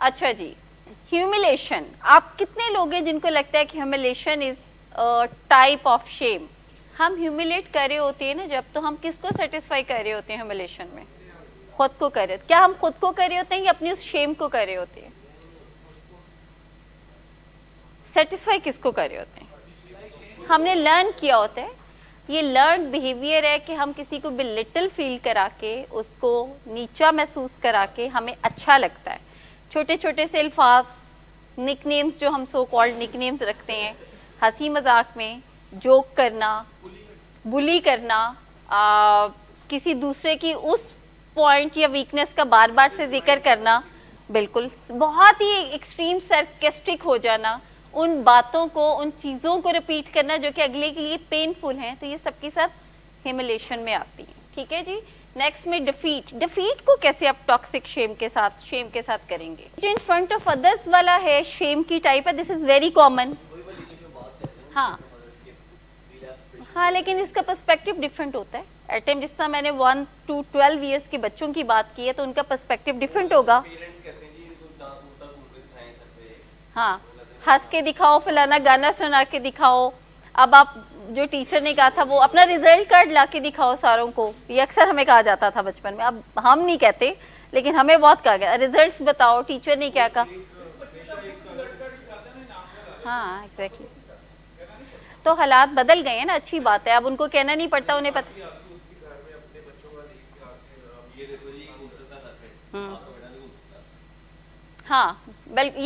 अच्छा जी, ह्यूमिलेशन, आप कितने लोग हैं जिनको लगता है कि humiliation is type of shame? हम ह्यूमिलेट कर रहे होते हैं ना जब, तो हम किसको सेटिस्फाई कर रहे होते हैं ह्यूमिलेशन में? खुद को कर रहे होते। क्या हम खुद को कर रहे होते हैं या अपनी उस शेम को कर रहे होते हैं? सेटिस्फाई किसको कर रहे होते हैं? हमने लर्न किया होता है, ये लर्न बिहेवियर है कि हम किसी को बिलिटल फील करा के, उसको नीचा महसूस करा के हमें अच्छा लगता है। छोटे छोटे से अल्फाज, निकनेम्स जो हम सो कॉल्ड निकनेम्स रखते हैं, हंसी मजाक में जोक करना, बुली करना, किसी दूसरे की उस पॉइंट या वीकनेस का बार बार से जिक्र करना, बिल्कुल बहुत ही एक्सट्रीम सरकेस्टिक हो जाना, उन बातों को, उन चीज़ों को रिपीट करना जो कि अगले के लिए पेनफुल हैं, तो ये सबके साथ ह्यूमिलेशन में आती है। ठीक है जी। नेक्स्ट में डिफीट। डिफीट को कैसे आप टॉक्सिक शेम के साथ करेंगे? जो इन फ्रंट ऑफ अदर्स वाला है शेम की टाइप है, दिस इज वेरी कॉमन। हाँ हाँ, लेकिन इसका पर्सपेक्टिव डिफरेंट होता है। एट टाइम जिस तरह मैंने 1 to 12 ईयर्स के बच्चों की बात की है, तो उनका पर्सपेक्टिव डिफरेंट होगा। हाँ, हंस के दिखाओ, फलाना गाना सुना के दिखाओ। अब आप जो टीचर ने कहा था वो अपना रिजल्ट कार्ड ला के दिखाओ सारों को, ये अक्सर हमें कहा जाता था बचपन में। अब हम नहीं कहते, लेकिन हमें बहुत कहा गया, रिजल्ट्स बताओ, टीचर ने क्या कहा। हाँ एग्जैक्टली, तो हालात बदल गए हैं ना, अच्छी बात है, अब उनको कहना नहीं पड़ता, उन्हें पता। हाँ, बल्कि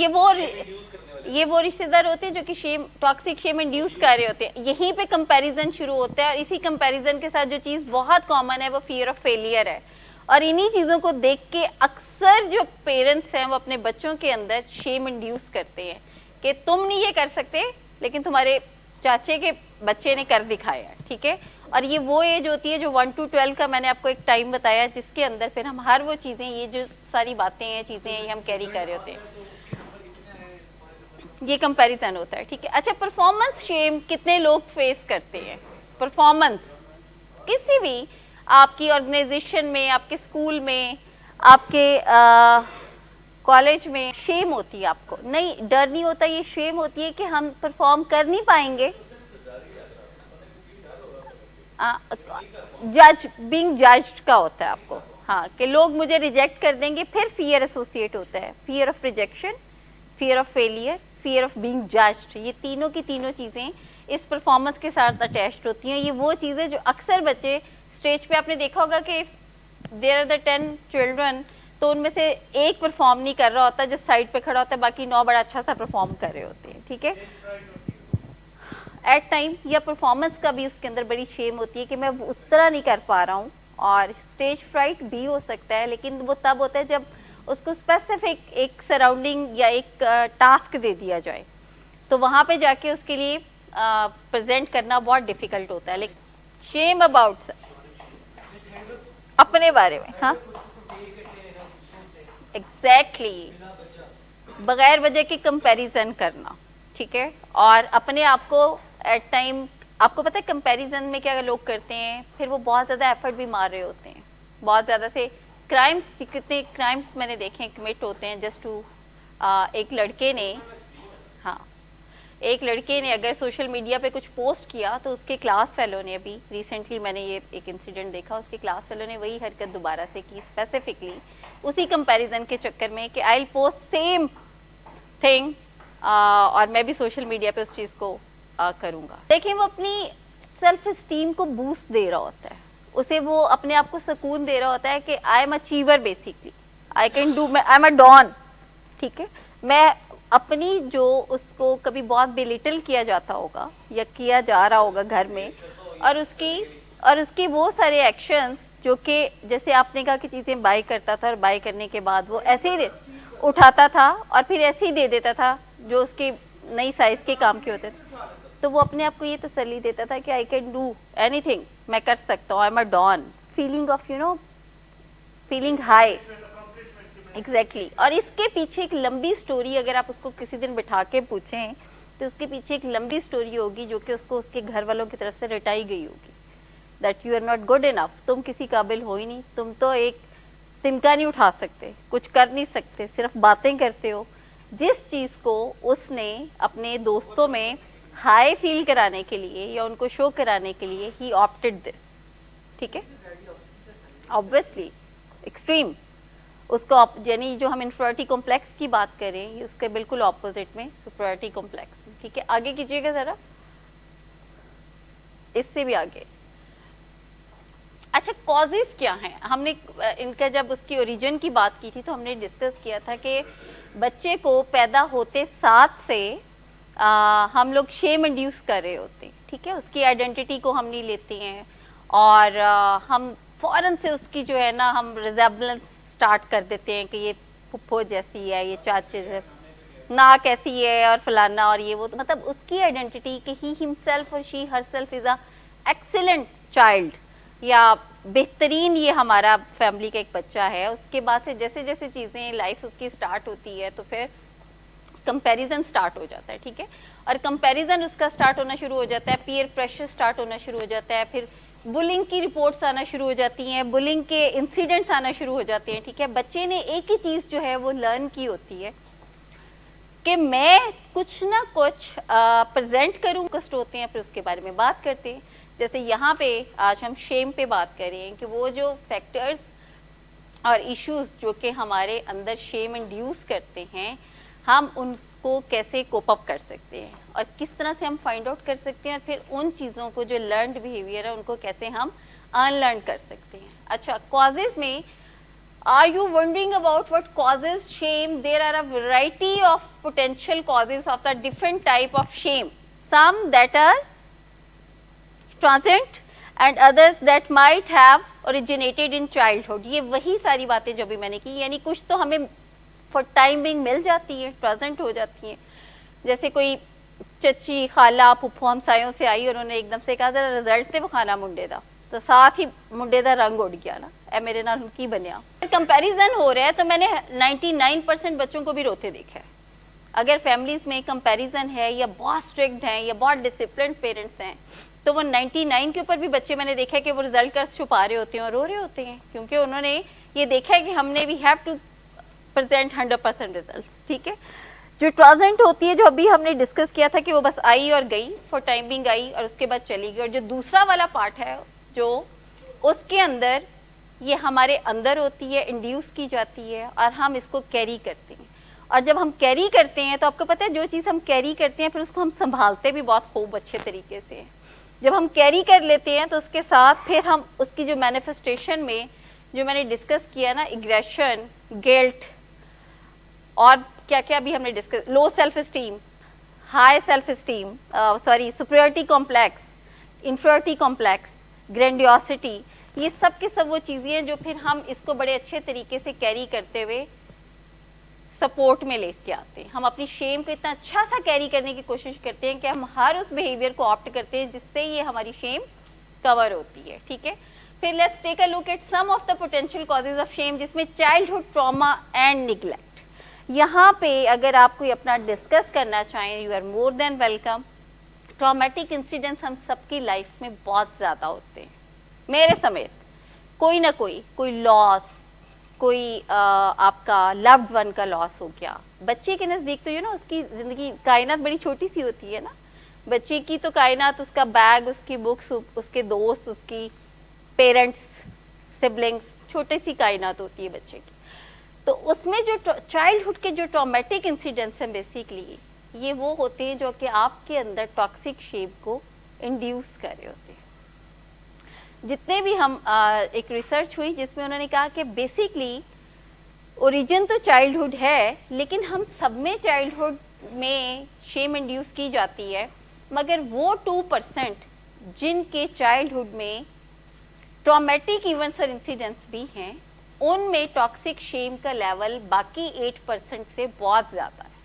ये वो रिश्तेदार होते हैं जो कि शेम, टॉक्सिक शेम इंड्यूस कर रहे होते हैं। यहीं पे कंपैरिजन शुरू होता है, और इसी कंपैरिजन के साथ जो चीज़ बहुत कॉमन है वो फियर ऑफ फेलियर है। और इन्हीं चीज़ों को देख के अक्सर जो पेरेंट्स हैं वो अपने बच्चों के अंदर शेम इंड्यूस करते हैं कि तुम नहीं ये कर सकते, लेकिन तुम्हारे चाचे के बच्चे ने कर दिखाया। ठीक है, और ये वो एज होती है जो 1 to 12 का मैंने आपको एक टाइम बताया, जिसके अंदर फिर हम हर वो चीज़ें, ये जो सारी बातें हैं, चीज़ें हैं, ये हम कैरी कर रहे होते हैं, ये कंपैरिजन होता है। ठीक है, अच्छा, परफॉर्मेंस शेम कितने लोग फेस करते हैं? परफॉर्मेंस किसी भी आपकी ऑर्गेनाइजेशन में, आपके स्कूल में, आपके कॉलेज में शेम होती है। आपको नहीं, डर नहीं होता, ये शेम होती है कि हम परफॉर्म कर नहीं पाएंगे। बीइंग जज्ड का होता है आपको, हाँ, कि लोग मुझे रिजेक्ट कर देंगे। फिर फियर एसोसिएट होता है, fear of rejection, fear of failure, fear of being judged. ये तीनों की तीनों चीज़ें इस परफॉर्मेंस के साथ अटैच्ड होती हैं। ये वो चीज़ें जो अक्सर बच्चे स्टेज पे, आपने देखा होगा कि देयर आर द 10 चिल्ड्रन, तो उनमें से एक परफॉर्म नहीं कर रहा होता, जो साइड पे खड़ा होता है, बाकी 9 बड़ा अच्छा सा परफॉर्म कर रहे होते हैं। ठीक है, एट टाइम या परफॉर्मेंस का भी उसके अंदर बड़ी शेम होती है कि मैं उस तरह नहीं कर पा रहा हूँ। और स्टेज फ्राइट भी हो सकता है, लेकिन वो तब होता है जब उसको स्पेसिफिक एक सराउंडिंग या एक टास्क दे दिया जाए, तो वहाँ पे जाके उसके लिए प्रेजेंट करना बहुत डिफिकल्ट होता है। लेकिन शेम अबाउट अपने बारे में, हाँ एग्जैक्टली, बगैर वजह के कंपैरिजन करना। ठीक है, और अपने आप को एट टाइम, आपको पता है कंपैरिजन में क्या लोग करते हैं, फिर वो बहुत ज़्यादा एफर्ट भी मार रहे होते हैं, बहुत ज़्यादा से क्राइम्स, कितने क्राइम्स मैंने देखे हैं कमिट होते हैं जस्ट टू, एक लड़के ने, हाँ, एक लड़के ने अगर सोशल मीडिया पे कुछ पोस्ट किया, तो उसके क्लास फेलो ने, अभी रिसेंटली मैंने ये एक इंसिडेंट देखा, उसके क्लास फेलो ने वही हरकत दोबारा से की, स्पेसिफिकली उसी कंपैरिजन के चक्कर में कि I will post same thing, और मैं भी सोशल मीडिया पे उस चीज़ को करूँगा। देखिए, वो अपनी सेल्फ इस्टीम को बूस्ट दे रहा होता है, उसे वो अपने आप को सुकून दे रहा होता है कि I am achiever, basically I can do, I am a don. ठीक है, मैं अपनी जो उसको कभी बहुत बिलिटल किया जाता होगा या किया जा रहा होगा घर में, और उसकी वो सारे एक्शंस जो कि, जैसे आपने कहा कि चीज़ें बाय करता था और बाय करने के बाद वो ऐसे ही उठाता था और फिर ऐसे ही दे देता था जो उसके नई साइज़ के काम के होते थे, तो वो अपने आप को ये तसल्ली देता था कि आई कैन डू एनीथिंग, मैं कर सकता हूँ, I am a don, feeling of feeling high, exactly. और इसके पीछे एक लंबी स्टोरी, अगर आप उसको किसी दिन बिठा के पूछें, तो उसके पीछे एक लंबी स्टोरी होगी जो कि उसको उसके घर वालों की तरफ से रटाई गई होगी, that you are not good enough, तुम किसी काबिल हो ही नहीं, तुम तो एक तिनका नहीं उठा सकते, कुछ कर नहीं सकते, सिर्फ बातें करते हो। जिस चीज़ को उसने अपने दोस्तों में हाई फील कराने के लिए या उनको शो कराने के लिए ही ऑप्टेड दिस, ठीक है, ऑब्वियसली एक्सट्रीम। उसको यानी जो हम इन्फीरियरिटी कॉम्प्लेक्स की बात करें, उसके बिल्कुल ऑपोजिट में सुपीरियरिटी कॉम्प्लेक्स, ठीक है। आगे कीजिएगा ज़रा, इससे भी आगे। अच्छा, कॉजेज क्या हैं? हमने इनका जब उसकी ओरिजिन की बात की थी तो हमने डिस्कस किया था कि बच्चे को पैदा होते साथ से हम लोग शेम इंड्यूस कर रहे होते हैं, ठीक है। उसकी आइडेंटिटी को हम नहीं लेते हैं और हम फौरन से उसकी जो है ना, हम रिजेम्बलेंस स्टार्ट कर देते हैं कि ये फुफ्फो जैसी है, ये चाचे नाक ऐसी है और फलाना और ये वो, तो मतलब उसकी आइडेंटिटी कि ही हिमसेल्फ और she her self is a excellent child, या बेहतरीन ये हमारा फैमिली का एक बच्चा है। उसके बाद से जैसे जैसे चीज़ें लाइफ उसकी स्टार्ट होती है तो फिर कंपैरिजन स्टार्ट हो जाता है, ठीक है। और कंपैरिजन उसका स्टार्ट होना शुरू हो जाता है, पीयर प्रेशर स्टार्ट होना शुरू हो जाता है, फिर बुलिंग की रिपोर्ट्स आना शुरू हो जाती हैं, बुलिंग के इंसिडेंट्स आना शुरू हो जाते हैं, ठीक है। बच्चे ने एक ही चीज़ जो है वो लर्न की होती है कि मैं कुछ ना कुछ प्रेजेंट करूँ, कष्ट होते हैं, फिर उसके बारे में बात करते हैं। जैसे यहाँ पे आज हम शेम पे बात करें कि वो जो फैक्टर्स और इश्यूज जो कि हमारे अंदर शेम इंड्यूस करते हैं, हम उनको कैसे कोप अप कर सकते हैं और किस तरह से हम फाइंड आउट कर सकते हैं, और फिर उन चीज़ों को जो लर्नड बिहेवियर है उनको कैसे हम अनलर्न कर सकते हैं। अच्छा, कॉजेज में are you wondering about what causes shame? There are a variety of potential causes of the different type of shame, some that are transient and others that might have originated in childhood। ये वही सारी बातें जो भी मैंने की, यानी कुछ तो हमें for time being मिल जाती है, प्रेजेंट हो जाती हैं। जैसे कोई चची, खाला, फुफ्फो हमसायों से आई और उन्होंने एकदम से कहा जरा रिजल्ट ते विखाना मुंडे दा, तो साथ ही मुंडे दा रंग उड़ गया ना, ए मेरे नाल की बनया। कंपैरिजन हो रहा है तो मैंने 99% बच्चों को भी रोते देखा है। अगर फैमिलीज में कंपैरिजन है या बहुत स्ट्रिक्ट हैं या बहुत डिसिप्लिन पेरेंट्स हैं, तो वो 99 के ऊपर भी बच्चे मैंने देखा है कि वो रिजल्ट का छुपा रहे होते हैं और रो रहे होते हैं, क्योंकि उन्होंने ये देखा है कि हमने we have to present 100% results, ठीक है। जो ट्रांजेंट होती है, जो अभी हमने डिस्कस किया था कि वो बस आई और गई, फॉर टाइम बिंग आई और उसके बाद चली गई, और जो दूसरा वाला पार्ट है जो उसके अंदर ये हमारे अंदर होती है, इंड्यूस की जाती है और हम इसको कैरी करते हैं। और जब हम कैरी करते हैं तो आपको पता है जो चीज़ हम कैरी करते हैं फिर उसको हम संभालते भी बहुत खूब अच्छे तरीके से। जब हम कैरी कर लेते हैं तो उसके साथ फिर हम उसकी जो मैनिफेस्टेशन में जो मैंने डिस्कस किया ना, एग्रेशन, गिल्ट और क्या क्या भी हमने discuss, low self esteem, high self esteem, superiority complex, inferiority complex, grandiosity, ये सब के सब वो चीज़ें हैं जो फिर हम इसको बड़े अच्छे तरीके से कैरी करते हुए सपोर्ट में लेके आते हैं। हम अपनी शेम को इतना अच्छा सा कैरी करने की कोशिश करते हैं कि हम हर उस बिहेवियर को ऑप्ट करते हैं जिससे ये हमारी शेम कवर होती है, ठीक है। फिर let's take a look at some of the potential causes of shame, जिसमें चाइल्डहुड ट्रॉमा एंड निगलेक्ट। यहाँ पे अगर आप कोई अपना डिस्कस करना चाहें, you are more than welcome. Traumatic incidents हम सबकी लाइफ में बहुत ज़्यादा होते हैं, मेरे समेत कोई ना कोई लॉस, कोई आपका लव्ड वन का लॉस हो गया। बच्चे के नज़दीक तो ना उसकी ज़िंदगी, कायनात बड़ी छोटी सी होती है ना, बच्चे की तो कायनात उसका बैग, उसकी बुक्स, उसके दोस्त, उसकी पेरेंट्स, सिबलिंग्स, छोटी सी कायनात होती है बच्चे की। तो उसमें जो चाइल्डहुड के जो ट्रॉमेटिक इंसिडेंट्स हैं बेसिकली ये वो होते हैं जो कि आपके अंदर टॉक्सिक शेम को इंड्यूस कर रहे होते हैं। जितने भी हम एक रिसर्च हुई जिसमें उन्होंने कहा कि बेसिकली ओरिजिन तो चाइल्डहुड है, लेकिन हम सब में चाइल्डहुड में शेम इंड्यूस की जाती है, मगर वो 2% जिनके चाइल्डहुड में ट्रॉमेटिक इवेंट्स और इंसिडेंट्स भी हैं, उनमें टॉक्सिक शेम का लेवल बाकी 8% से बहुत ज़्यादा है।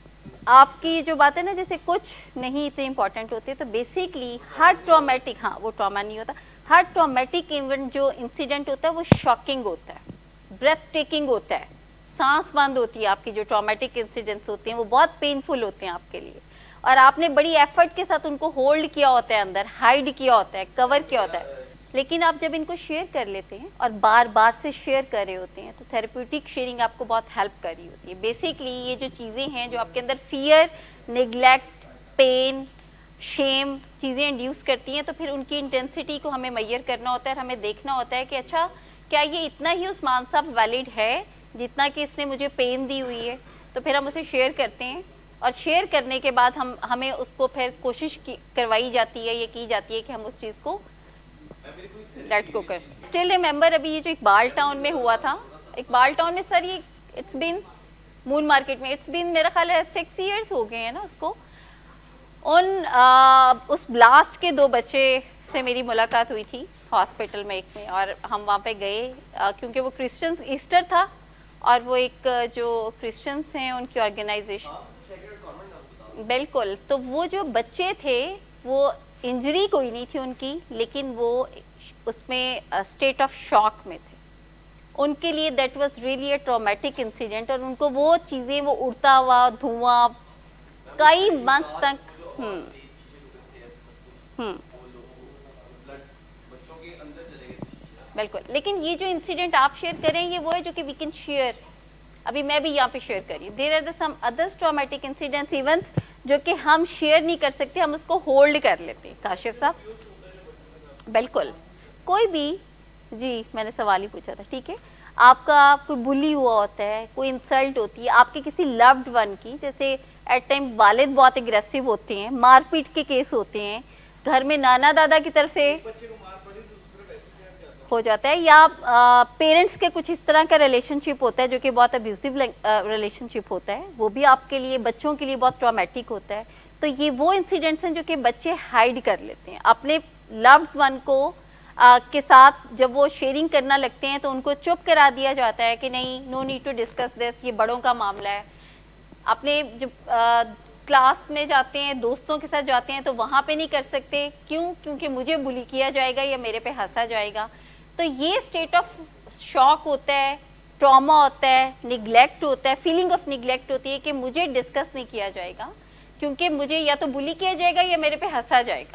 आपकी जो बात है ना, जैसे कुछ नहीं इतने इंपॉर्टेंट होते, तो बेसिकली हर ट्रॉमेटिक, हाँ वो ट्रॉमा नहीं होता, हर ट्रॉमेटिक इवेंट जो इंसिडेंट होता है वो शॉकिंग होता है, ब्रेथ टेकिंग होता है, सांस बंद होती है। आपकी जो ट्रॉमेटिक इंसिडेंट्स होते हैं वो बहुत पेनफुल होते हैं आपके लिए, और आपने बड़ी एफर्ट के साथ उनको होल्ड किया होता है, अंदर हाइड किया होता है, कवर किया होता है। لیکن آپ جب ان کو شیئر کر لیتے ہیں اور بار بار سے شیئر کر رہے ہوتے ہیں تو تھیراپیوٹک شیئرنگ آپ کو بہت ہیلپ کر رہی ہوتی ہے. بیسکلی یہ جو چیزیں ہیں جو آپ کے اندر فیئر, نیگلیکٹ, پین, شیم چیزیں انڈیوس کرتی ہیں, تو پھر ان کی انٹینسٹی کو ہمیں میئر کرنا ہوتا ہے اور ہمیں دیکھنا ہوتا ہے کہ اچھا کیا یہ اتنا ہی عثمان صاحب ویلڈ ہے جتنا کہ اس نے مجھے پین دی ہوئی ہے. تو پھر ہم اسے شیئر کرتے ہیں اور شیئر کرنے کے بعد ہمیں اس کو پھر کوشش کروائی جاتی ہے, یہ کی جاتی ہے کہ ہم اس چیز کو لیٹ گو کر. اسٹل ریمبر ابھی یہ جو اقبال ٹاؤن میں ہوا تھا, اقبال ٹاؤن میں سر یہ اٹس بین مون مارکیٹ میں اٹس بین میرا خیال ہے 6 ایئرس ہو گئے ہیں نا اس کو. اس بلاسٹ کے 2 بچے سے میری ملاقات ہوئی تھی ہاسپٹل میں ایک میں, اور ہم وہاں پہ گئے کیونکہ وہ کرسچنس ایسٹر تھا اور وہ ایک جو کرسچنس ہیں ان کی آرگنائزیشن, بالکل. تو وہ جو بچے تھے وہ انجری کوئی نہیں تھی ان کی, لیکن وہ اس میں اسٹیٹ آف شاک میں تھے. ان کے لیے that was really a traumatic incident, اور ان کو وہ چیزیں, وہ اڑتا ہوا دھواں کئی منتھ تک بالکل. لیکن یہ جو انسیڈنٹ آپ شیئر کریں یہ وہ ہے جو کہ وی کین شیئر, ابھی میں بھی یہاں پہ شیئر کری. There are some others traumatic incidents events جو کہ ہم شیئر نہیں کر سکتے, ہم اس کو ہولڈ کر لیتے ہیں. کاشف صاحب بالکل, کوئی بھی, جی میں نے سوال ہی پوچھا تھا, ٹھیک ہے. آپ کا کوئی بلی ہوا ہوتا ہے, کوئی انسلٹ ہوتی ہے آپ کے کسی لوڈ ون کی, جیسے ایٹ ٹائم والد بہت اگریسو ہوتے ہیں, مار پیٹ کے کیس ہوتے ہیں, گھر میں نانا دادا کی طرف سے ہو جاتا ہے, یا پیرنٹس کے کچھ اس طرح کا ریلیشن شپ ہوتا ہے جو کہ بہت ابیوزو ریلیشن شپ ہوتا ہے, وہ بھی آپ کے لیے, بچوں کے لیے بہت ٹرامیٹک ہوتا ہے. تو یہ وہ انسیڈنٹس ہیں جو کہ بچے ہائڈ کر لیتے ہیں اپنے لوڈ ون کو کے ساتھ. جب وہ شیئرنگ کرنا لگتے ہیں تو ان کو چپ کرا دیا جاتا ہے کہ نہیں, no need to discuss this, یہ بڑوں کا معاملہ ہے. اپنے جب کلاس میں جاتے ہیں, دوستوں کے ساتھ جاتے ہیں, تو وہاں پہ نہیں کر سکتے. کیوں؟ کیونکہ مجھے بلی کیا جائے گا یا میرے پہ ہنسا جائے گا. تو یہ اسٹیٹ آف شاک ہوتا ہے, ٹراما ہوتا ہے, نیگلیکٹ ہوتا ہے, فیلنگ آف نیگلیکٹ ہوتی ہے کہ مجھے ڈسکس نہیں کیا جائے گا کیونکہ مجھے یا تو بلی کیا جائے گا یا میرے پہ ہنسا جائے گا.